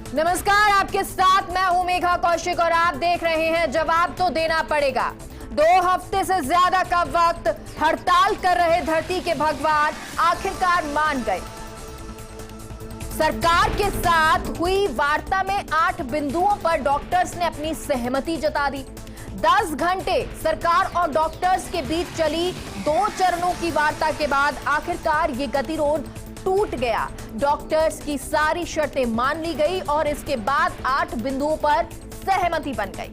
नमस्कार, आपके साथ मैं हूं मेघा कौशिक और आप देख रहे हैं जवाब तो देना पड़ेगा। 2 हफ्ते से ज्यादा का वक्त हड़ताल कर रहे धरती के भगवान आखिरकार मान गए। सरकार के साथ हुई वार्ता में 8 बिंदुओं पर डॉक्टर्स ने अपनी सहमति जता दी। 10 घंटे सरकार और डॉक्टर्स के बीच चली 2 चरणों की वार्ता के बाद आखिरकार ये गतिरोध टूट गया। डॉक्टर्स की सारी शर्तें मान ली गई और इसके बाद 8 बिंदुओं पर सहमति बन गई।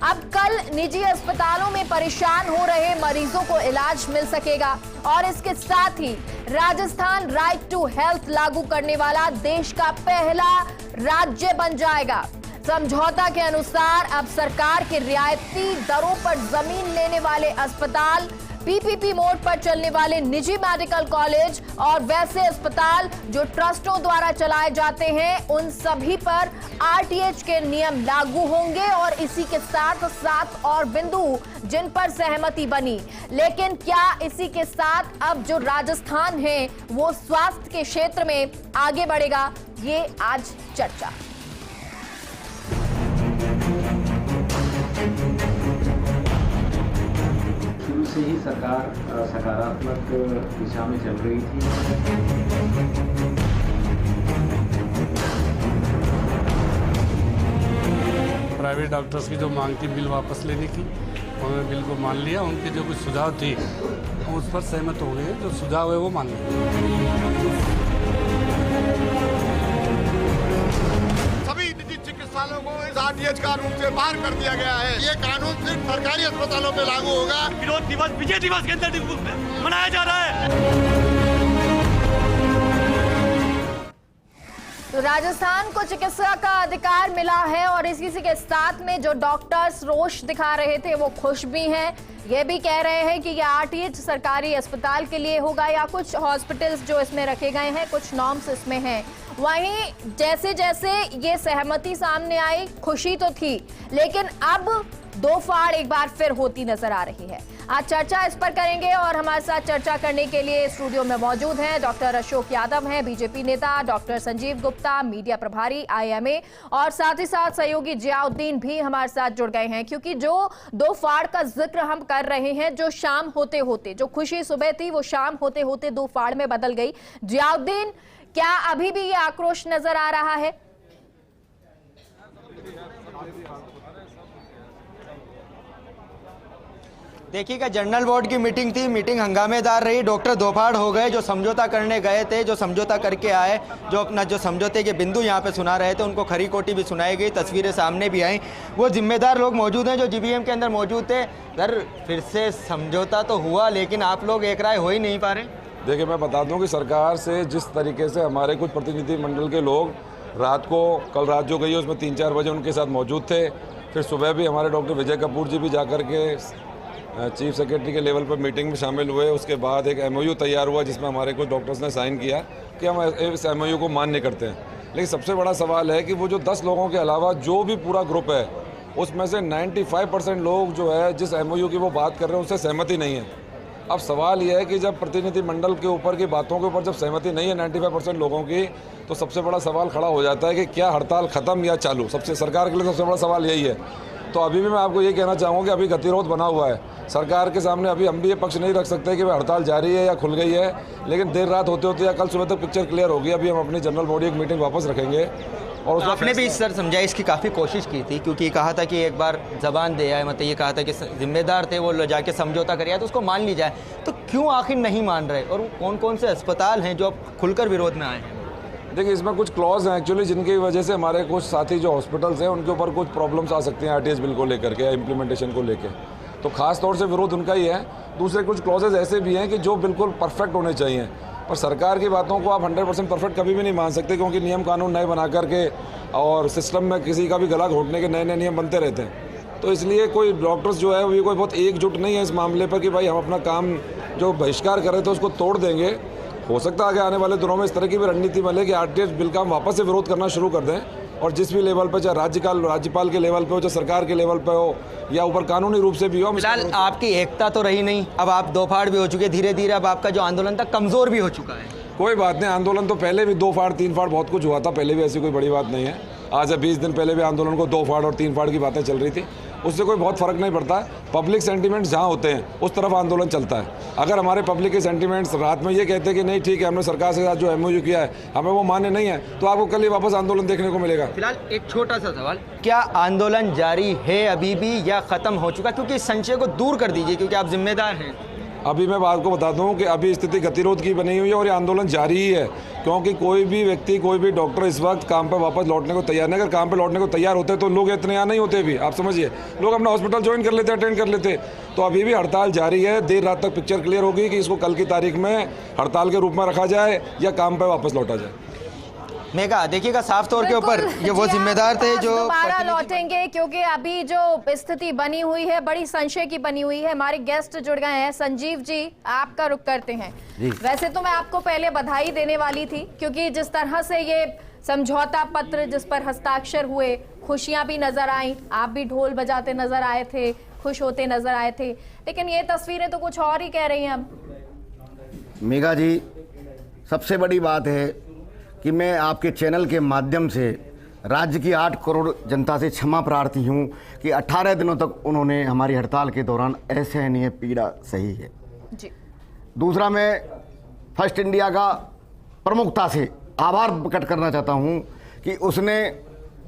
अब कल निजी अस्पतालों में परेशान हो रहे मरीजों को इलाज मिल सकेगा और इसके साथ ही राजस्थान राइट टू हेल्थ लागू करने वाला देश का पहला राज्य बन जाएगा। समझौता के अनुसार अब सरकार के रियायती दरों पर जमीन लेने वाले अस्पताल, पीपीपी मोड पर चलने वाले निजी मेडिकल कॉलेज और वैसे अस्पताल जो ट्रस्टों द्वारा चलाए जाते हैं, उन सभी पर आरटीएच के नियम लागू होंगे और इसी के साथ 7 और बिंदु जिन पर सहमति बनी। लेकिन क्या इसी के साथ अब जो राजस्थान है वो स्वास्थ्य के क्षेत्र में आगे बढ़ेगा? ये आज चर्चा। से ही सरकार सकारात्मक दिशा में चल रही थी। प्राइवेट डॉक्टर्स की जो मांग थी बिल वापस लेने की, उन्होंने बिल को मान लिया। उनके जो कुछ सुझाव थे उस पर सहमत हो गए। जो सुझाव है वो मान लिया। चिकित्सालयों को इस आरटीएच कानून से बाहर कर दिया गया है। ये कानून सिर्फ सरकारी अस्पतालों में लागू होगा। विरोध दिवस विजय दिवस के अंदर मनाया जा रहा है। तो राजस्थान को चिकित्सा का अधिकार मिला है और इसी के साथ में जो डॉक्टर्स रोष दिखा रहे थे वो खुश भी हैं। ये भी कह रहे हैं कि ये आरटीएच सरकारी अस्पताल के लिए होगा या कुछ हॉस्पिटल्स जो इसमें रखे गए हैं, कुछ नॉर्म्स इसमें हैं। वहीं जैसे जैसे ये सहमति सामने आई, खुशी तो थी, लेकिन अब 2 फाड़ एक बार फिर होती नजर आ रही है। आज चर्चा इस पर करेंगे और हमारे साथ चर्चा करने के लिए स्टूडियो में मौजूद हैं डॉक्टर अशोक यादव हैं, बीजेपी नेता, डॉक्टर संजीव गुप्ता, मीडिया प्रभारी आईएमए, और साथ ही साथ सहयोगी जियाउद्दीन भी हमारे साथ जुड़ गए हैं। क्योंकि जो 2 फाड़ का जिक्र हम कर रहे हैं, जो शाम होते होते, जो खुशी सुबह थी वो शाम होते होते 2 फाड़ में बदल गई। जियाउद्दीन, क्या अभी भी ये आक्रोश नजर आ रहा है? देखिएगा, जनरल बोर्ड की मीटिंग थी, मीटिंग हंगामेदार रही। डॉक्टर दोफाड़ हो गए। जो समझौता करने गए थे, जो समझौता करके आए, जो अपना जो समझौते के बिंदु यहाँ पे सुना रहे थे, उनको खरी खोटी भी सुनाई गई, तस्वीरें सामने भी आई। वो जिम्मेदार लोग मौजूद हैं जो जीबीएम के अंदर मौजूद थे। सर, फिर से समझौता तो हुआ लेकिन आप लोग एक राय हो ही नहीं पा रहे। देखिए, मैं बता दूं कि सरकार से जिस तरीके से हमारे कुछ प्रतिनिधि मंडल के लोग रात को, कल रात जो गई है उसमें 3-4 बजे उनके साथ मौजूद थे। फिर सुबह भी हमारे डॉक्टर विजय कपूर जी भी जाकर के चीफ सेक्रेटरी के लेवल पर मीटिंग में शामिल हुए। उसके बाद एक एमओयू तैयार हुआ जिसमें हमारे कुछ डॉक्टर्स ने साइन किया कि हम इस एमओयू को मान्य करते हैं। लेकिन सबसे बड़ा सवाल है कि वो जो 10 लोगों के अलावा जो भी पूरा ग्रुप है, उसमें से 95% लोग जो है जिस एमओयू की वो बात कर रहे हैं उससे सहमति नहीं है। अब सवाल यह है कि जब प्रतिनिधि मंडल के ऊपर की बातों के ऊपर जब सहमति नहीं है 95% लोगों की, तो सबसे बड़ा सवाल खड़ा हो जाता है कि क्या हड़ताल खत्म या चालू। सबसे सरकार के लिए सबसे बड़ा सवाल यही है। तो अभी भी मैं आपको ये कहना चाहूँगा कि अभी गतिरोध बना हुआ है सरकार के सामने। अभी हम भी ये पक्ष नहीं रख सकते कि वह हड़ताल जारी है या खुल गई है, लेकिन देर रात होते होते या कल सुबह तक पिक्चर क्लियर होगी। अभी हम अपनी जनरल बॉडी एक मीटिंग वापस रखेंगे और आपने भी सर समझाइश की काफ़ी कोशिश की थी, क्योंकि कहा था कि एक बार जबान दे आए, मतलब ये कहा था कि जिम्मेदार थे वो जाके समझौता कर आए तो उसको मान ली जाए। तो क्यों आखिर नहीं मान रहे और कौन कौन से अस्पताल हैं जो अब खुलकर विरोध में आए हैं? देखिए, इसमें कुछ क्लॉज हैं एक्चुअली जिनकी वजह से हमारे कुछ साथी जो हॉस्पिटल्स हैं उनके ऊपर कुछ प्रॉब्लम्स आ सकती हैं आरटीएच बिल को लेकर के या इम्प्लीमेंटेशन को लेकर। तो खास तौर से विरोध उनका ही है। दूसरे कुछ क्लॉजेज ऐसे भी हैं कि जो बिल्कुल परफेक्ट होने चाहिए, पर सरकार की बातों को आप 100% परफेक्ट कभी भी नहीं मान सकते, क्योंकि नियम कानून नए बना करके और सिस्टम में किसी का भी गला घोटने के नए नए नियम बनते रहते हैं। तो इसलिए कोई डॉक्टर्स जो है वो कोई बहुत एकजुट नहीं है इस मामले पर कि भाई हम अपना काम जो बहिष्कार कर रहे थे उसको तोड़ देंगे। हो सकता है आगे आने वाले दिनों में इस तरह की भी रणनीति बने कि आरटीएच बिल का हम वापस से विरोध करना शुरू कर दें और जिस भी लेवल पर, चाहे राज्यपाल के लेवल पे हो, चाहे सरकार के लेवल पे हो या ऊपर कानूनी रूप से भी हो। फिलहाल आपकी एकता तो रही नहीं, अब आप 2 फाड़ भी हो चुके, धीरे धीरे अब आपका जो आंदोलन था कमज़ोर भी हो चुका है। कोई बात नहीं, आंदोलन तो पहले भी 2 फाड़ 3 फाड़ बहुत कुछ हुआ था, पहले भी ऐसी कोई बड़ी बात नहीं है। आज से 20 दिन पहले भी आंदोलन को 2 फाड़ और 3 फाड़ की बातें चल रही थी, उससे कोई बहुत फ़र्क नहीं पड़ता। पब्लिक सेंटीमेंट्स जहाँ होते हैं उस तरफ आंदोलन चलता है। अगर हमारे पब्लिक के सेंटीमेंट्स रात में ये कहते हैं कि नहीं ठीक है, हमने सरकार के साथ जो MOU किया है हमें वो मान्य नहीं है, तो आपको कल ही वापस आंदोलन देखने को मिलेगा। फिलहाल एक छोटा सा सवाल, क्या आंदोलन जारी है अभी भी या ख़त्म हो चुका? क्योंकि इस संशय को दूर कर दीजिए, क्योंकि आप जिम्मेदार हैं। अभी मैं आपको बता दूं कि अभी स्थिति गतिरोध की बनी हुई है और ये आंदोलन जारी ही है, क्योंकि कोई भी व्यक्ति, कोई भी डॉक्टर इस वक्त काम पर वापस लौटने को तैयार नहीं। अगर काम पर लौटने को तैयार होते तो लोग इतने यहाँ नहीं होते भी, आप समझिए। लोग अपना हॉस्पिटल ज्वाइन कर लेते, अटेंड कर लेते। तो अभी भी हड़ताल जारी है। देर रात तक पिक्चर क्लियर होगी कि इसको कल की तारीख में हड़ताल के रूप में रखा जाए या काम पर वापस लौटा जाए। मेघा, देखिएगा साफ तौर के ऊपर ये वो जिम्मेदार थे जो दोबारा लौटेंगे, क्योंकि अभी जो स्थिति बनी हुई है बड़ी संशय की बनी हुई है। हमारे गेस्ट जुड़ गए हैं। संजीव जी, आपका रुख करते हैं। वैसे तो मैं आपको पहले बधाई देने वाली थी, क्योंकि जिस तरह से ये समझौता पत्र जिस पर हस्ताक्षर हुए, खुशियां भी नजर आई, आप भी ढोल बजाते नजर आए थे, खुश होते नजर आए थे, लेकिन ये तस्वीरें तो कुछ और ही कह रही हैं। अब मेघा जी, सबसे बड़ी बात है कि मैं आपके चैनल के माध्यम से राज्य की 8 करोड़ जनता से क्षमा प्रार्थी हूं कि 18 दिनों तक उन्होंने हमारी हड़ताल के दौरान असहनीय पीड़ा सही है जी। दूसरा, मैं फर्स्ट इंडिया का प्रमुखता से आभार प्रकट करना चाहता हूं कि उसने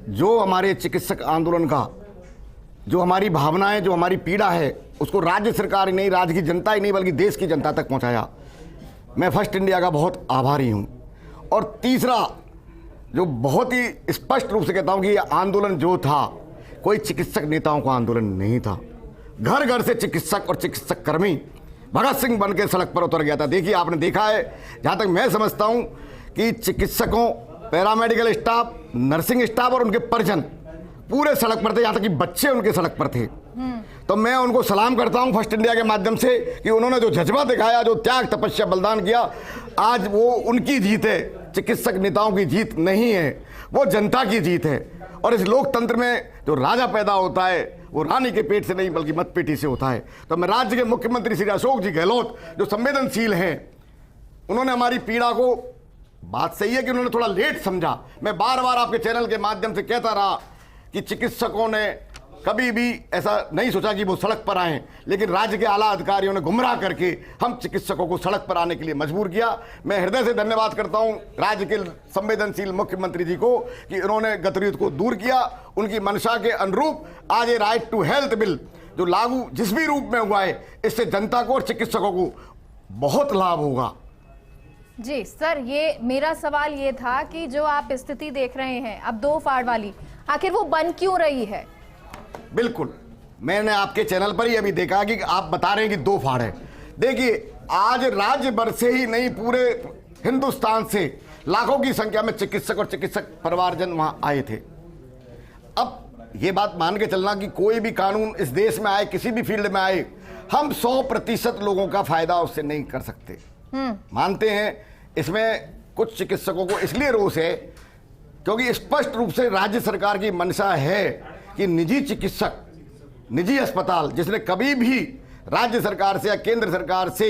जो हमारे चिकित्सक आंदोलन का, जो हमारी भावनाएं, जो हमारी पीड़ा है, उसको राज्य सरकार ही नहीं, राज्य की जनता ही नहीं बल्कि देश की जनता तक पहुंचाया। मैं फर्स्ट इंडिया का बहुत आभारी हूं। और तीसरा, जो बहुत ही स्पष्ट रूप से कहता हूं कि ये आंदोलन जो था, कोई चिकित्सक नेताओं का आंदोलन नहीं था। घर घर से चिकित्सक और चिकित्सक कर्मी भगत सिंह बन के सड़क पर उतर गया था। देखिए, आपने देखा है, जहां तक मैं समझता हूं कि चिकित्सकों, पैरामेडिकल स्टाफ, नर्सिंग स्टाफ और उनके परिजन पूरे सड़क पर थे, यहां तक कि बच्चे उनके सड़क पर थे। तो मैं उनको सलाम करता हूं फर्स्ट इंडिया के माध्यम से कि उन्होंने जो जज्बा दिखाया, जो त्याग, तपस्या, बलिदान किया, आज वो उनकी जीत है, चिकित्सक नेताओं की जीत नहीं है, वो जनता की जीत है। और इस लोकतंत्र में जो राजा पैदा होता है वो रानी के पेट से नहीं बल्कि मतपेटी से होता है। तो मैं राज्य के मुख्यमंत्री श्री अशोक जी गहलोत, जो संवेदनशील हैं, उन्होंने हमारी पीड़ा को, बात सही है कि उन्होंने थोड़ा लेट समझा। मैं बार बार आपके चैनल के माध्यम से कहता रहा कि चिकित्सकों ने कभी भी ऐसा नहीं सोचा कि वो सड़क पर आएं, लेकिन राज्य के आला अधिकारियों ने गुमराह करके हम चिकित्सकों को सड़क पर आने के लिए मजबूर किया। मैं हृदय से धन्यवाद करता हूं राज्य के संवेदनशील मुख्यमंत्री जी को कि उन्होंने गतिरोध को दूर किया। उनकी मंशा के अनुरूप आज ये राइट टू हेल्थ बिल जो लागू जिस भी रूप में हुआ है, इससे जनता को और चिकित्सकों को बहुत लाभ होगा। जी सर, ये मेरा सवाल ये था कि जो आप स्थिति देख रहे हैं अब 2 फाड़ वाली, आखिर वो बन क्यों रही है? बिल्कुल, मैंने आपके चैनल पर ही अभी देखा कि आप बता रहे हैं कि 2 फाड़ है। देखिए, आज राज्य भर से ही नहीं, पूरे हिंदुस्तान से लाखों की संख्या में चिकित्सक और चिकित्सक परिवारजन वहां आए थे। अब ये बात मान के चलना कि कोई भी कानून इस देश में आए, किसी भी फील्ड में आए, हम 100% लोगों का फायदा उससे नहीं कर सकते। मानते हैं इसमें कुछ चिकित्सकों को इसलिए रोष है क्योंकि स्पष्ट रूप से राज्य सरकार की मंशा है कि निजी चिकित्सक, निजी अस्पताल, जिसने कभी भी राज्य सरकार से या केंद्र सरकार से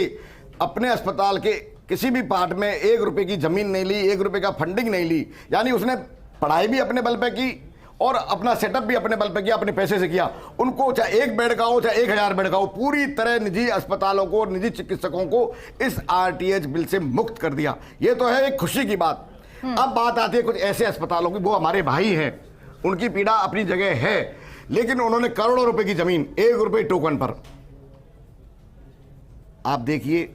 अपने अस्पताल के किसी भी पार्ट में 1 रुपए की जमीन नहीं ली, 1 रुपए का फंडिंग नहीं ली, यानी उसने पढ़ाई भी अपने बल पे की और अपना सेटअप भी अपने बल पे किया, अपने पैसे से किया। उनको चाहे 1 बेड का हो चाहे 1000 बेड का हो, पूरी तरह निजी अस्पतालों को और निजी चिकित्सकों को इस RTH बिल से मुक्त कर दिया। ये तो है एक खुशी की बात। अब बात आती है कुछ ऐसे अस्पतालों की, वो हमारे भाई हैं, उनकी पीड़ा अपनी जगह है, लेकिन उन्होंने करोड़ों रुपए की जमीन 1 रुपए टोकन पर, आप देखिए,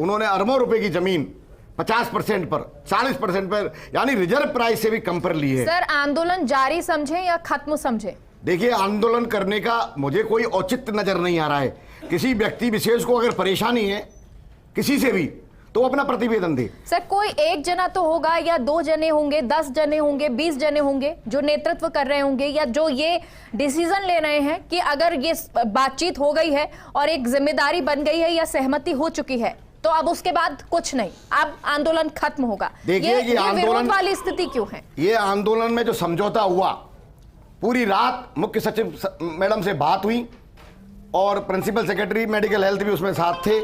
उन्होंने अरबों रुपए की जमीन 50% पर, 40% पर, यानी रिजर्व प्राइस से भी कम पर ली है। सर, आंदोलन जारी समझे या खत्म समझे? देखिए, आंदोलन करने का मुझे कोई औचित्य नजर नहीं आ रहा है। किसी व्यक्ति विशेष को अगर परेशानी है किसी से भी, तो अपना प्रतिवेदन दे। सर, कोई 1 जना तो होगा या 2 जने होंगे, 10 जने होंगे, 20 जने होंगे जो नेतृत्व कर रहे होंगे या जो ये डिसीजन ले रहे हैं कि अगर ये बातचीत हो गई है और एक जिम्मेदारी बन गई है या सहमति हो चुकी है तो अब उसके बाद कुछ नहीं, अब आंदोलन खत्म होगा। देखिए, ये विरोध वाली स्थिति क्यों है? ये आंदोलन में जो समझौता हुआ, पूरी रात मुख्य सचिव मैडम से बात हुई और प्रिंसिपल सेक्रेटरी मेडिकल हेल्थ भी उसमें साथ थे।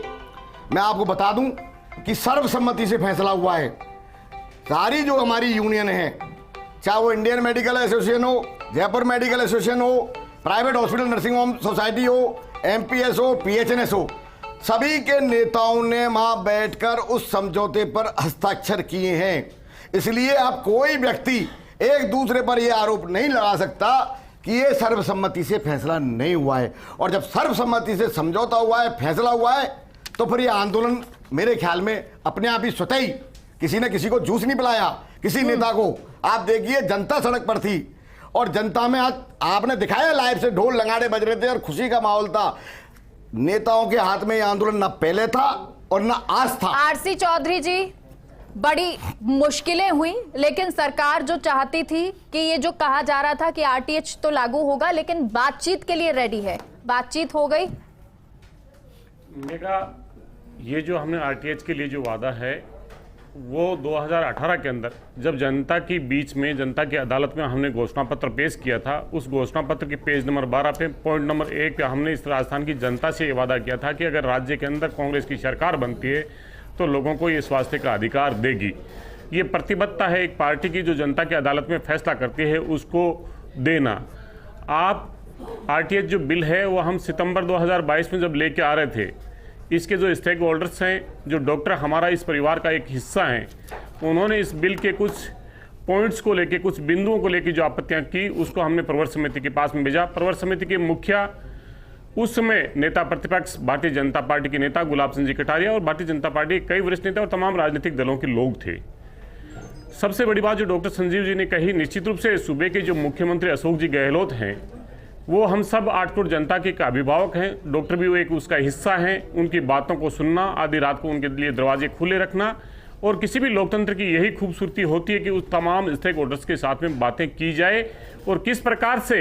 मैं आपको बता दूं कि सर्वसम्मति से फैसला हुआ है। सारी जो हमारी यूनियन है, चाहे वो इंडियन मेडिकल एसोसिएशन हो, जयपुर मेडिकल एसोसिएशन हो, private hospital nursing home society हो, एमपीएस हो, पीएचएनएस हो, सभी के नेताओं ने वहां बैठकर उस समझौते पर हस्ताक्षर किए हैं। इसलिए अब कोई व्यक्ति एक दूसरे पर यह आरोप नहीं लगा सकता कि ये सर्वसम्मति से फैसला नहीं हुआ है। और जब सर्वसम्मति से समझौता हुआ है, फैसला हुआ है, तो फिर ये आंदोलन मेरे ख्याल में अपने आप ही स्वतः ही, किसी ने किसी को जूस नहीं पिलाया, किसी नेता को। आप देखिए जनता सड़क पर थी और जनता में आज आपने दिखाया लाइव से ढोल लगाड़े बज रहे थे और खुशी का माहौल था। नेताओं के हाथ में ये आंदोलन न पहले था और न आज था। आरसी चौधरी जी, बड़ी मुश्किलें हुई, लेकिन सरकार जो चाहती थी कि ये जो कहा जा रहा था कि आरटीएच तो लागू होगा, लेकिन बातचीत के लिए रेडी है, बातचीत हो गई। मेरा ये जो हमने आरटीएच के लिए जो वादा है वो 2018 के अंदर जब जनता की बीच में, जनता की अदालत में हमने घोषणा पत्र पेश किया था, उस घोषणा पत्र के पेज नंबर 12 पे पॉइंट नंबर 1 पे हमने इस राजस्थान की जनता से ये वादा किया था कि अगर राज्य के अंदर कांग्रेस की सरकार बनती है तो लोगों को ये स्वास्थ्य का अधिकार देगी। ये प्रतिबद्धता है एक पार्टी की जो जनता की अदालत में फैसला करती है उसको देना। आप आरटीएच जो बिल है वो हम सितंबर 2022 में जब लेके आ रहे थे, इसके जो स्टेक होल्डर्स हैं, जो डॉक्टर हमारा इस परिवार का एक हिस्सा हैं, उन्होंने इस बिल के कुछ पॉइंट्स को लेके, कुछ बिंदुओं को लेके जो आपत्तियां की, उसको हमने प्रवर समिति के पास में भेजा। प्रवर समिति के मुखिया उस समय नेता प्रतिपक्ष भारतीय जनता पार्टी के नेता गुलाब सिंह जी कटारिया और भारतीय जनता पार्टी के कई वरिष्ठ नेता और तमाम राजनीतिक दलों के लोग थे। सबसे बड़ी बात जो डॉक्टर संजीव जी ने कही, निश्चित रूप से सूबे के जो मुख्यमंत्री अशोक जी गहलोत हैं, वो हम सब 8 करोड़ जनता के अभिभावक हैं, डॉक्टर भी वो एक उसका हिस्सा हैं। उनकी बातों को सुनना, आधी रात को उनके लिए दरवाजे खुले रखना, और किसी भी लोकतंत्र की यही खूबसूरती होती है कि उस तमाम स्टेक होल्डर्स के साथ में बातें की जाए। और किस प्रकार से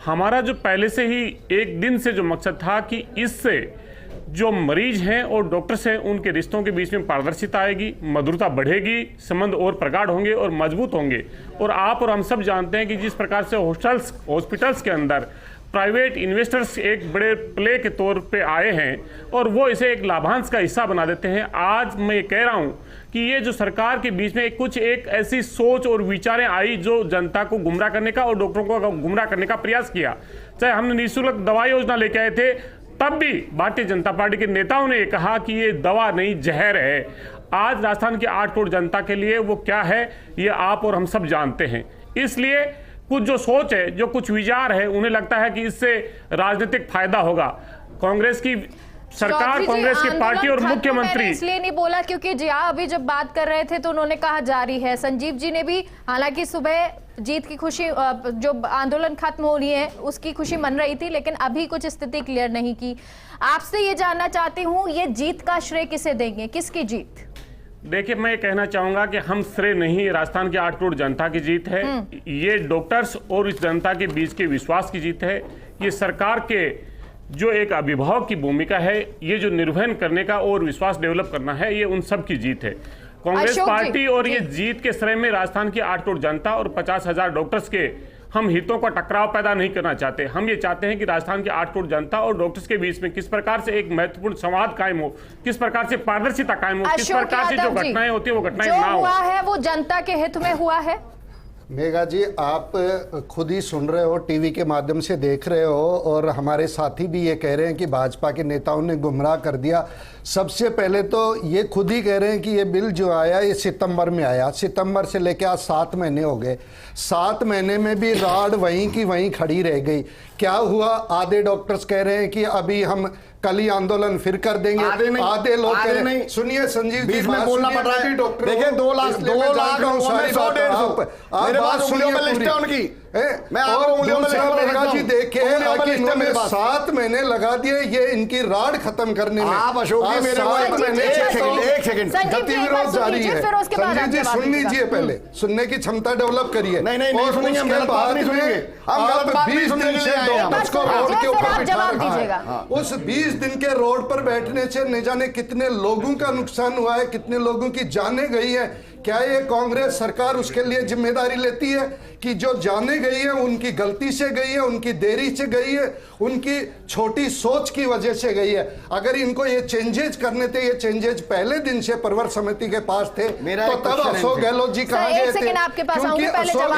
हमारा जो पहले से ही एक दिन से जो मकसद था कि इससे जो मरीज हैं और डॉक्टर्स हैं उनके रिश्तों के बीच में पारदर्शिता आएगी, मधुरता बढ़ेगी, संबंध और प्रगाढ़ होंगे और मजबूत होंगे। और आप और हम सब जानते हैं कि जिस प्रकार से हॉस्पिटल्स के अंदर प्राइवेट इन्वेस्टर्स एक बड़े प्ले के तौर पे आए हैं और वो इसे एक लाभांश का हिस्सा बना देते हैं। आज मैं ये कह रहा हूँ कि ये जो सरकार के बीच में एक ऐसी सोच और विचारें आई जो जनता को गुमराह करने का और डॉक्टरों को गुमराह करने का प्रयास किया। चाहे हमने निःशुल्क दवा योजना लेके आए थे, तब भी भारतीय जनता पार्टी के नेताओं ने कहा कि ये दवा नहीं जहर है। आज राजस्थान की 8 करोड़ जनता के लिए वो क्या है ये आप और हम सब जानते हैं। इसलिए कुछ जो सोच है, जो कुछ विचार है, उन्हें लगता है कि इससे राजनीतिक फायदा होगा। कांग्रेस की सरकार, कांग्रेस की पार्टी और मुख्यमंत्री, इसलिए नहीं बोला क्योंकि जिया अभी जब बात कर रहे थे तो उन्होंने कहा जारी है। संजीव जी ने भी हालांकि सुबह जीत की खुशी, जो आंदोलन खत्म हो रही है उसकी खुशी मन रही थी, लेकिन अभी कुछ स्थिति क्लियर नहीं की। आपसे ये जानना चाहती हूँ, ये जीत का श्रेय किसे देंगे, किसकी जीत? देखिए, मैं कहना चाहूंगा कि हम श्रेय नहीं, राजस्थान के 8 करोड़ जनता की जीत है। ये डॉक्टर्स और इस जनता के बीच के विश्वास की जीत है। ये सरकार के जो एक अभिभावक की भूमिका है, ये जो निर्वहन करने का और विश्वास डेवलप करना है, ये उन सब की जीत है। कांग्रेस पार्टी और ये जीत के श्रेय में राजस्थान की 8 करोड़ जनता और 50,000 डॉक्टर्स के हम हितों का टकराव पैदा नहीं करना चाहते। हम ये चाहते हैं कि राजस्थान के 8 करोड़ जनता और डॉक्टर्स के बीच में किस प्रकार से एक महत्वपूर्ण संवाद कायम हो, किस प्रकार से पारदर्शिता कायम हो, किस प्रकार से जो घटनाएं होती है वो घटनाएं ना हो। हुआ है वो जनता के हित में हुआ है। मेघा जी, आप खुद ही सुन रहे हो, टीवी के माध्यम से देख रहे हो, और हमारे साथी भी ये कह रहे हैं कि भाजपा के नेताओं ने गुमराह कर दिया। सबसे पहले तो ये खुद ही कह रहे हैं कि ये बिल जो आया ये सितंबर में आया, सितंबर से लेकर आज 7 महीने हो गए। 7 महीने में भी राड वहीं की वहीं खड़ी रह गई। क्या हुआ? आधे डॉक्टर्स कह रहे हैं कि अभी हम कल ही आंदोलन फिर कर देंगे, आधे लोग कह रहे हैं। सुनिए संजीव जी, बीच में बोलना पड़ रहा है। देखिए 2 लाख 100-150 मेरे पास उंगलियों में लिस्ट है उनकी। मैं आपको उंगलियों में जी देखिए 7 महीने लगा दिए ये इनकी राड खत्म करने में। आप अशोक जी मेरे एक सेकंड गतिविरोध जारी है। संजीव जी सुन लीजिए, पहले सुनने की क्षमता डेवलप करिए। नहीं सुनेंगे, हम गलत बात नहीं सुनेंगे। हम 20 दिन से डॉक्टर्स को रोड के ऊपर बिठा दीजिएगा। उस 20 दिन के रोड पर बैठने से न जाने कितने लोगों का नुकसान हुआ है, कितने लोगों की जानें गई है, क्या ये कांग्रेस सरकार उसके लिए जिम्मेदारी लेती है कि जो जाने गई है उनकी गलती से गई है, उनकी देरी से गई है, उनकी छोटी सोच की वजह से गई है? अगर इनको ये चेंजेज करने थे, ये चेंजेज पहले दिन से प्रवर समिति के पास थे, तो तब अशोक गहलोत जी कहाँ गए थे? आपके पास आऊंगी, पहले जवाब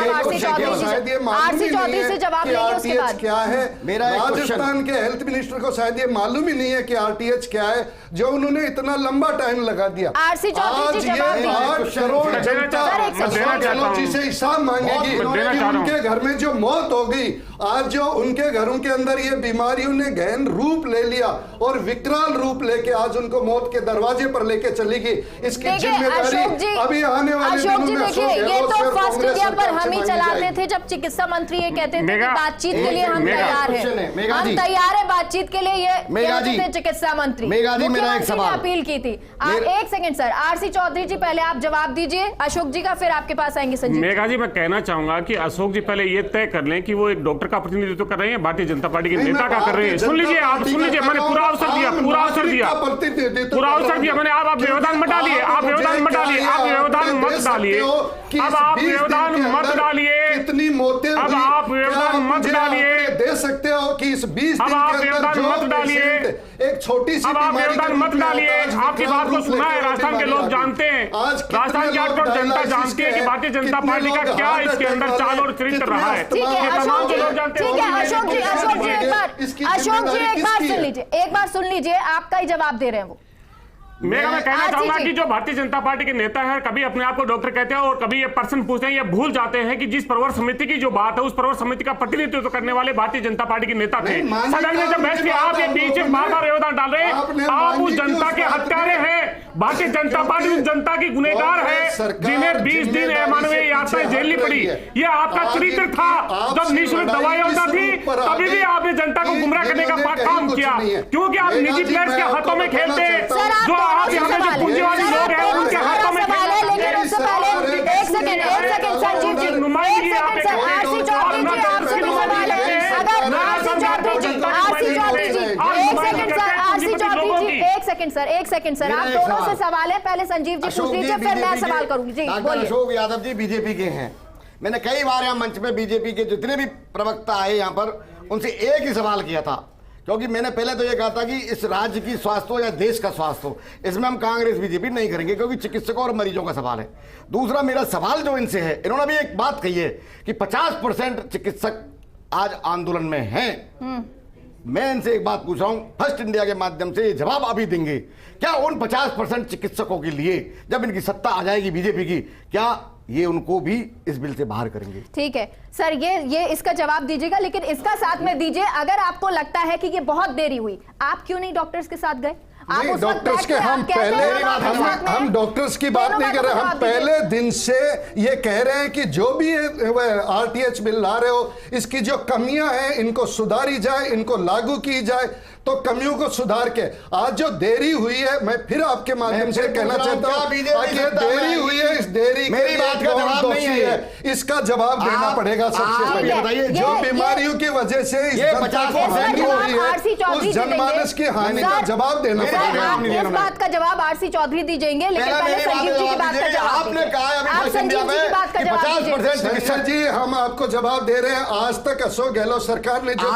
आरसी चौधरी से जवाब लेंगे उसके बाद। क्या है राजस्थान के हेल्थ मिनिस्टर को शायद ये मालूम ही नहीं है कि आरटीएच क्या है, जो उन्होंने इतना लंबा टाइम लगा दिया। आरसी चौधरी जी जवाब दीजिए। 8 करोड़ जनता अशोक गहलोत जी से हिसाब मांगेगी कि उनके घर में जो मौत हो गई, आज जो उनके घरों के अंदर ये बीमारियों ने गहन रूप ले लिया और विकराल रूप लेके आज उनको मौत के दरवाजे पर लेके चली गई, इसकी जिम्मेदारी अभी आने वाले दिनों में देखिए, ये तो फर्स्ट इंडिया पर हम ही चलाते थे जब चिकित्सा मंत्री ये कहते थे कि बातचीत के लिए हम तैयार हैं, हम तैयार है बातचीत के लिए, ये कहते थे चिकित्सा मंत्री। मुख्यमंत्री ने अपील की थी। एक सेकंड सर, आरसी चौधरी जी पहले आप जवाब दीजिए अशोक जी का, फिर आपके पास आएंगे संजीव। मेघा जी, मैं कहना चाहूंगा कि अशोक जी पहले ये तय कर लें कि वो एक डॉक्टर का प्रतिनिधित्व कर रहे हैं, भारतीय जनता पार्टी के नेता का कर रहे हैं। सुन लीजिए, आप सुन लीजिए, मैंने पूरा अवसर दिया, पूरा अवसर दिया मैंने। आप व्यवधान मत डालिए, आप व्यवधान मत डालिए, आप व्यवधान मत डालिए, अब आप व्यवधान मत डालिए, कितनी मौतें, अब आप व्यवधान मत डालिए, दे सकते हो कि इस 20 दिन के अंदर मत डालिए, एक छोटी सी, अब आप व्यवधान मत डालिए। आपकी बात को सुना है, राजस्थान के लोग जानते हैं, राजस्थान की 8 करोड़ जनता जानती है कि भारतीय जनता पार्टी का क्या इसके अंदर चाल और चरित्र रहा है। ठीक है अशोक जी, ठीक है अशोक जी, अशोक जी एक बार सुन लीजिए, एक बार सुन लीजिए, आपका ही जवाब दे रहे हैं वो। मैं कहना चाहूंगा कि जो भारतीय जनता पार्टी के नेता है, कभी अपने आप को डॉक्टर कहते हैं और कभी ये पर्सन पूछते हैं, ये भूल जाते हैं कि जिस प्रवर समिति की जो बात है, उस प्रवर समिति का प्रतिनिधित्व करने वाले भारतीय जनता पार्टी के नेता थे। सदन में जब बहस की, आप ये बीच में बार-बार व्यवधान डाल रहे हैं, आप उस जनता के हत्यारे हैं। भारतीय जनता पार्टी उस जनता की गुनहगार है जिन्हें 20 दिन अमानवीय यात्राएं झेलनी पड़ी। ये आपका चरित्र था। जब निःशुल्क दवाएं होता थी, तभी भी आपने जनता को गुमराह करने का काम किया, क्योंकि आप निजी प्लेयर्स के हाथों में खेलते हैं। जो आप यहाँ पे जो पूंजीवादी लोग हैं, उनके हाथों में लेकिन उससे पहले एक सेकंड संजीव जी, एक सेकंड सर, आरसी चौधरी जी आपसे भी सवाल है। अगर आरसी चौधरी जी, एक सेकंड सर, आप दोनों से सवाल है, पहले संजीव जी पूछ लीजिए, फिर मैं सवाल करूंगी। जी बोलिए। अशोक यादव जी बीजेपी के हैं, मैंने कई बार यहाँ मंच पे बीजेपी के जितने भी प्रवक्ता आए यहाँ पर, उनसे एक ही सवाल किया था, क्योंकि मैंने पहले तो ये कहा था कि इस राज्य की स्वास्थ्य हो या देश का स्वास्थ्य हो, इसमें हम कांग्रेस बीजेपी नहीं करेंगे, क्योंकि चिकित्सकों और मरीजों का सवाल है। दूसरा मेरा सवाल जो इनसे है, इन्होंने भी एक बात कही है कि 50% चिकित्सक आज आंदोलन में हैं। मैं इनसे एक बात पूछ रहा हूं, फर्स्ट इंडिया के माध्यम से ये जवाब अभी देंगे, क्या उन 50% चिकित्सकों के लिए जब इनकी सत्ता आ जाएगी बीजेपी की, क्या ये उनको भी इस बिल से बाहर करेंगे? ठीक है सर, ये इसका जवाब दीजिएगा, लेकिन इसका साथ में दीजिए, अगर आपको लगता है कि ये बहुत देरी हुई, आप क्यों नहीं डॉक्टर्स के साथ गए? नहीं, डॉक्टर्स के हम डॉक्टर्स की बात नहीं कर रहे, हम पहले दिन से ये कह रहे हैं कि जो भी आरटीएच बिल ला रहे हो, इसकी जो कमियां हैं इनको सुधारी जाए, इनको लागू की जाए। तो कमियों को सुधार के, आज जो देरी हुई है, मैं फिर आपके माध्यम से कहना चाहता हूं कि देरी हुई है, इस देरी मेरी बात का जवाब नहीं है, इसका जवाब देना पड़ेगा सबसे पहले। जो बीमारियों की वजह से इस जनमानस की हानि का जवाब देना पड़ेगा। इस बात का जवाब आरसी चौधरी दीजिएंगे, लेकिन पहले संजीव जी की बात का जवाब। आपने कहा आप संजीव जी की बात का जवाब दीजिए। जी हम आपको जवाब दे रहे हैं, आज तक अशोक गहलोत सरकार ने जो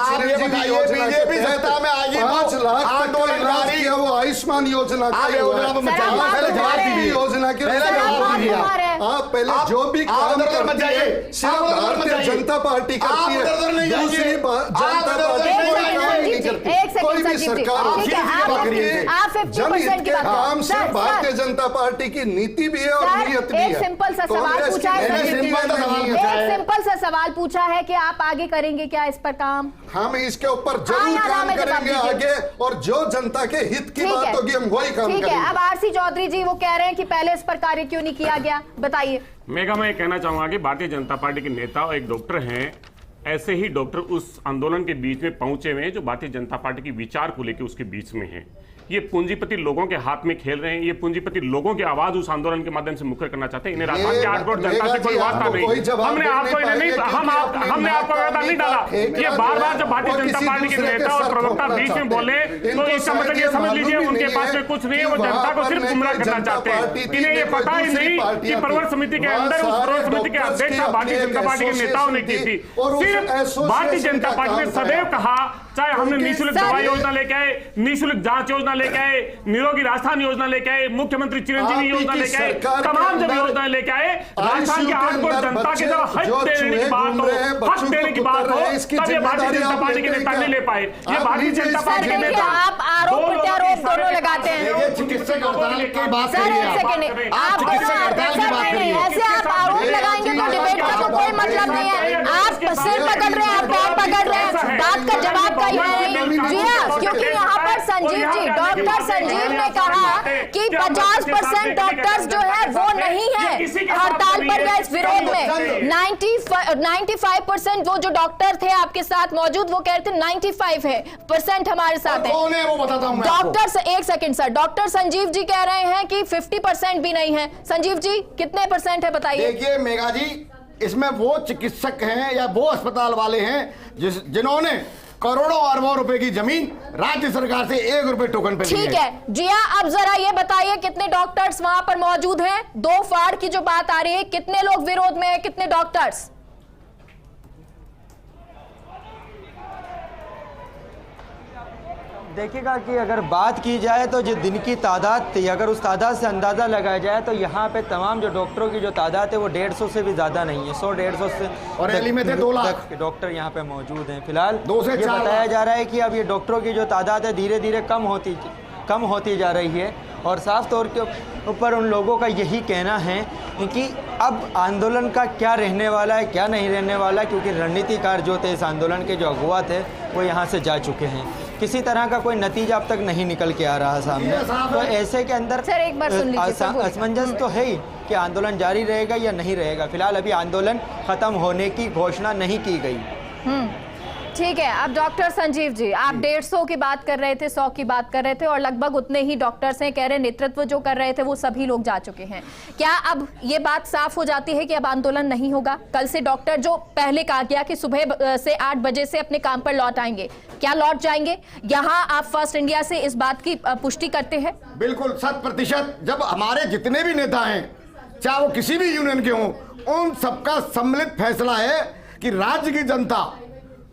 बीजेपी सत्ता में आएगी 5 लाख तक का इलाज किया, वो आयुष्मान योजना योजना के आप पहले जो भी काम करते हैं सिर्फ भारतीय जनता पार्टी करती है, दूसरी जनता पार्टी कोई भी सरकार काम सिर्फ भारतीय जनता पार्टी की नीति भी है और नियत भी है। एक सिंपल सा सवाल पूछा है, एक सिंपल सा सवाल पूछा है कि आप आगे करेंगे क्या इस पर काम? हम इसके ऊपर जरूर काम करेंगे आगे, और जो जनता के हित की बात होगी हम वही काम करेंगे। अब आरसी चौधरी जी वो कह रहे हैं कि पहले इस पर कार्य क्यों नहीं किया गया, बताइए। मेघा, मैं कहना चाहूंगा कि भारतीय जनता पार्टी के नेता और एक डॉक्टर हैं, ऐसे ही डॉक्टर उस आंदोलन के बीच में पहुंचे हुए हैं जो भारतीय जनता पार्टी की विचार को लेकर उसके बीच में है। ये पूंजीपति लोगों के हाथ में खेल रहे हैं, ये पूंजीपति लोगों की आवाज उस आंदोलन के माध्यम से मुखर करना चाहते हैं। इन्हें राजस्थान के 8 करोड़ जनता से कोई वास्ता नहीं। हमने आपको हमने आपको वादा नहीं डाला। ये बार-बार जब भारतीय जनता पार्टी के नेता और प्रवक्ता बीच में बोले तो इसका मतलब ये समझ लीजिए उनके पास में कुछ नहीं है, वो जनता को सिर्फ गुमराह करना चाहते हैं। इन्हें ये पता ही नहीं कि प्रवर समिति के अंदर उस प्रवर समिति के अध्यक्ष भारतीय जनता पार्टी के नेताओं ने की थी। सिर्फ भारतीय जनता पार्टी ने सदैव कहा, चाहे हमने निःशुल्क दवा योजना लेके आए, निःशुल्क जांच योजना लेके आए, निरोगी राजस्थान योजना लेके आए, मुख्यमंत्री चिरंजीवी योजना लेके आए, तमाम जब योजनाएं लेके आए, राजस्थान के 8 करोड़ जनता के जब हक देने की बात हो, हक देने की बात हो, तब ये भारतीय जनता पार्टी के नेता नहीं ले पाए। ये भारतीय जनता पार्टी के नेता आप आरोप प्रत्यारोप दोनों लगाते हैं। चिकित्सक हड़ताल की बात सर एक सेकंड, आप ऐसे आप आरोप लगाएंगे तो डिबेट का तो कोई मतलब नहीं है। आप सिर पकड़ रहे हैं, आप पैर पकड़ रहे हैं, बात का जवाब का ही नहीं। जी हाँ, क्योंकि यहाँ पर संजीव जी, डॉक्टर संजीव ने कहा कि 50% डॉक्टर्स जो है वो नहीं है हड़ताल पर या इस विरोध में। 95% वो जो डॉक्टर थे आपके साथ मौजूद, वो कह रहे थे 95% हमारे साथ है। कौन है वो बताता हूं मैं डॉक्टर, एक second sir, doctor Sanjeev ji कह रहे हैं कि 50% भी नहीं है। संजीव जी कितने % है बताइए? देखिए मेघा जी, इसमें वो चिकित्सक हैं या वो अस्पताल वाले हैं जिन्होंने करोड़ों अरबों रुपए की जमीन राज्य सरकार से 1 रुपए टोकन पे ठीक है। जिया, अब जरा ये बताइए कितने डॉक्टर्स वहां पर मौजूद हैं? 2 फाड़ की जो बात आ रही है, कितने लोग विरोध में हैं, कितने डॉक्टर्स? देखिएगा कि अगर बात की जाए तो जो दिन की तादाद थी, अगर उस तादाद से अंदाज़ा लगाया जाए तो यहाँ पे तमाम जो डॉक्टरों की जो तादाद है वो 150 से भी ज़्यादा नहीं है। 100-150 से और रैली में थे 2 लाख डॉक्टर यहाँ पे मौजूद हैं। फिलहाल 2 से 4 ये बताया जा रहा है कि अब ये डॉक्टरों की जो तादाद है धीरे धीरे कम होती जा रही है। और साफ तौर के ऊपर उन लोगों का यही कहना है कि अब आंदोलन का क्या रहने वाला है, क्या नहीं रहने वाला, क्योंकि रणनीतिकार जो थे इस आंदोलन के जो अगुवा थे वो यहाँ से जा चुके हैं। किसी तरह का कोई नतीजा अब तक नहीं निकल के आ रहा सामने। तो ऐसे के अंदर सर एक बार सुन लीजिए, असमंजस तो है ही कि आंदोलन जारी रहेगा या नहीं रहेगा। फिलहाल अभी आंदोलन खत्म होने की घोषणा नहीं की गई। ठीक है। अब डॉक्टर संजीव जी, आप 150 की बात कर रहे थे, 100 की बात कर रहे थे, और लगभग उतने ही डॉक्टर्स हैं, कह रहे नेतृत्व जो कर रहे थे वो सभी लोग जा चुके हैं। क्या अब ये बात साफ हो जाती है कि अब आंदोलन नहीं होगा? कल से डॉक्टर जो पहले कहा गया कि सुबह से 8 बजे से अपने काम पर लौट आएंगे, क्या लौट जाएंगे? यहाँ आप फर्स्ट इंडिया से इस बात की पुष्टि करते हैं? बिल्कुल 100%। जब हमारे जितने भी नेता हैं, चाहे वो किसी भी यूनियन के हों, उन सबका सम्मिलित फैसला है कि राज्य की जनता,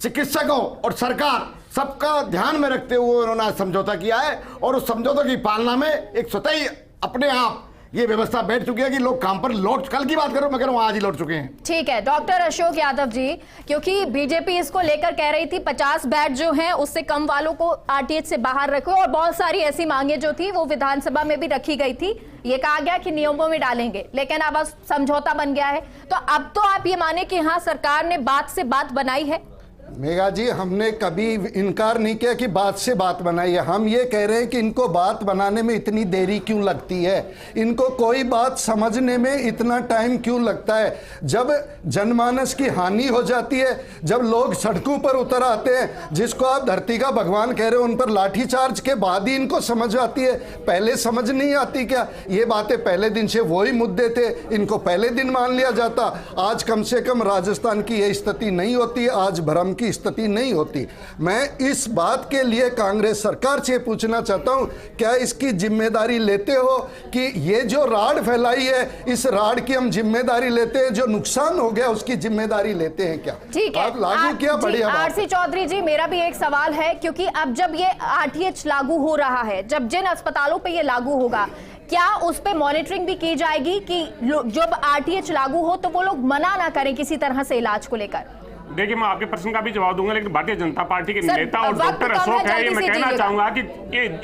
चिकित्सकों और सरकार सबका ध्यान में रखते हुए उन्होंने समझौता किया है। और उस समझौते की पालना में एक स्वतः ही अपने आप ये व्यवस्था बैठ चुकी है कि लोग काम पर लौट, कल की बात करो, मैं कह रहा हूं आज ही लौट चुके हैं। ठीक है। डॉक्टर अशोक यादव जी, क्योंकि बीजेपी इसको लेकर कह रही थी 50 बेड जो हैं उससे कम वालों को आरटीएच से बाहर रखो, और बहुत सारी ऐसी मांगे जो थी वो विधानसभा में भी रखी गई थी। ये कहा गया कि नियमों में डालेंगे, लेकिन अब समझौता बन गया है। तो अब तो आप ये माने कि हाँ, सरकार ने बात से बात बनाई है? मेघा जी, हमने कभी इनकार नहीं किया कि बात से बात बनाई है। हम ये कह रहे हैं कि इनको बात बनाने में इतनी देरी क्यों लगती है, इनको कोई बात समझने में इतना टाइम क्यों लगता है? जब जनमानस की हानि हो जाती है, जब लोग सड़कों पर उतर आते हैं, जिसको आप धरती का भगवान कह रहे हो, उन पर लाठीचार्ज के बाद ही इनको समझ आती है, पहले समझ नहीं आती क्या? ये बातें पहले दिन से वही मुद्दे थे, इनको पहले दिन मान लिया जाता। आज कम से कम राजस्थान की ये स्थिति नहीं होती, आज भ्रम की स्थिति नहीं होती। मैं इस बात के लिए कांग्रेस सरकार से पूछना चाहता हूं, क्या इसकी जिम्मेदारी लेते हो कि ये जो राड़ फैलाई है, इस राड़ की हम जिम्मेदारी लेते हैं? जो नुकसान हो गया उसकी जिम्मेदारी लेते हैं क्या? ठीक है, आप लागू किया, बढ़िया। आरसी चौधरी जी, मेरा भी एक सवाल है, क्योंकि अब जब ये आरटीएच लागू हो रहा है, जब जिन अस्पतालों पे ये लागू होगा, क्या उस पे मॉनिटरिंग भी की जाएगी कि जब आरटीएच लागू हो तो वो लोग मना ना करें किसी तरह से इलाज को लेकर? देखिए, मैं आपके प्रश्न का भी जवाब दूंगा, लेकिन भारतीय जनता पार्टी के नेता और डॉक्टर अशोक है, ये मैं कहना चाहूंगा कि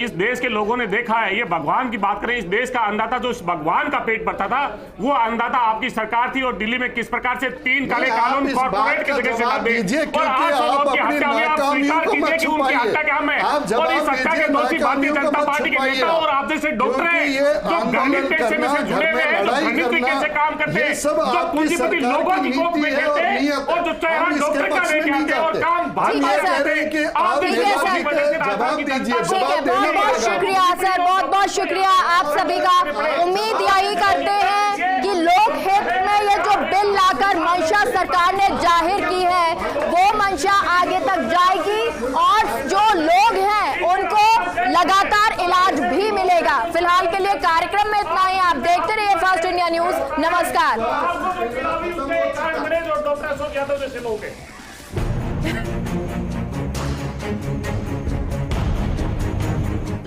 इस देश के लोगों ने देखा है, ये भगवान की बात करें, इस देश का अन्नदाता जो इस भगवान का पेट भरता था, वो अन्नदाता आपकी सरकार थी। और दिल्ली में किस प्रकार से 3 काले कानून कॉर्पोरेट की जगह से ला दे, और 800 लोगों की हत्या हुई, आप स्वीकार कीजिए कि उनकी हत्या क्या है। और इस हत्या के दोषी भारतीय जनता पार्टी के नेता और आप जैसे डॉक्टर हैं, जो गणित पेशे में से जुड़े हुए हैं, जो गणित के कैसे काम करते हैं, जो पूंजीपति लोगों की गोद में रहते हैं, और जो चेहरा इसके पक्ष में नहीं जाते। हम ये कह रहे हैं कि आप जवाब दीजिए, जवाब देने बहुत शुक्रिया सर, बहुत बहुत शुक्रिया आप सभी का। उम्मीद यही करते हैं कि लोक हित में ये जो बिल लाकर मंशा सरकार ने जाहिर की है वो मंशा आगे तक जाएगी और जो लोग हैं उनको लगातार इलाज भी मिलेगा। फिलहाल के लिए कार्यक्रम में इतना ही। आप देखते रहिए फास्ट इंडिया न्यूज। नमस्कार।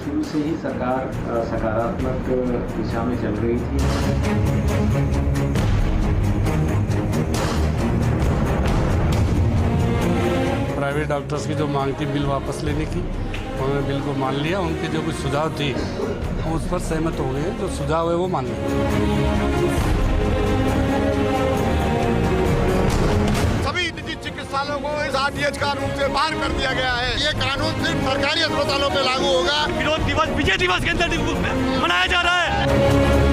शुरू से ही सरकार सकारात्मक दिशा में चल रही थी। प्राइवेट डॉक्टर्स की जो मांग थी बिल वापस लेने की, उन्होंने बिल को मान लिया। उनके जो कुछ सुझाव थे हम उस पर सहमत हो गए। जो सुझाव है वो मान लिया। सभी निजी चिकित्सालयों को इस आरटीएच कानून से बाहर कर दिया गया है। ये कानून सिर्फ सरकारी अस्पतालों पे लागू होगा। विरोध दिवस विजय दिवस के अंदर मनाया जा रहा है।